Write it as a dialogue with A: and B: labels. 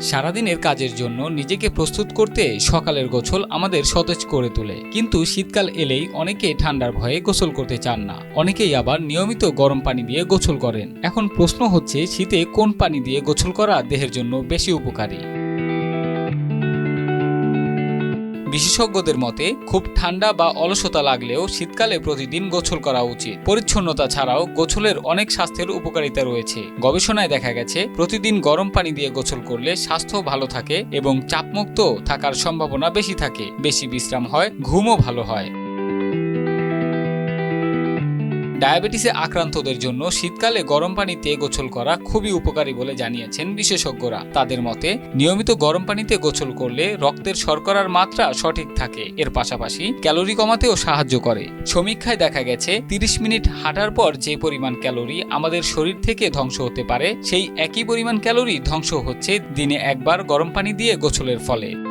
A: সারাদিনের কাজের জন্য নিজেকে প্রস্তুত করতে সকালের গোসল আমাদের সতেজ করে তোলে, কিন্তু শীতকাল এলেই অনেকে ঠান্ডার ভয়ে গোসল করতে চান না। অনেকেই আবার নিয়মিত গরম পানি দিয়ে গোসল করেন। এখন প্রশ্ন হচ্ছে, শীতে কোন পানি দিয়ে গোসল করা দেহের জন্য বেশি উপকারী? বিশেষজ্ঞদের মতে খুব ঠান্ডা বা অলসতা লাগলেও শীতকালে প্রতিদিন গোসল করা উচিত। পরিচ্ছন্নতা ছাড়াও গোসলের অনেক স্বাস্থ্যের উপকারিতা রয়েছে। গবেষণায় দেখা গেছে প্রতিদিন গরম পানি দিয়ে গোসল করলে স্বাস্থ্য ভালো থাকে এবং চাপমুক্ত থাকার সম্ভাবনা বেশি থাকে, বেশি বিশ্রাম হয়, ঘুমও ভালো হয়। ডায়াবেটিসে আক্রান্তদের জন্য শীতকালে গরম পানিতে গোসল করা খুবই উপকারী বলে জানিয়েছেন বিশেষজ্ঞরা। তাদের মতে নিয়মিত গরম পানিতে গোসল করলে রক্তের শর্করার মাত্রা সঠিক থাকে, এর পাশাপাশি ক্যালোরি কমাতেও সাহায্য করে। সমীক্ষায় দেখা গেছে 30 মিনিট হাঁটার পর যে পরিমাণ ক্যালোরি আমাদের শরীর থেকে ধ্বংস হতে পারে, সেই একই পরিমাণ ক্যালোরি ধ্বংস হচ্ছে দিনে একবার গরম পানি দিয়ে গোসলের ফলে।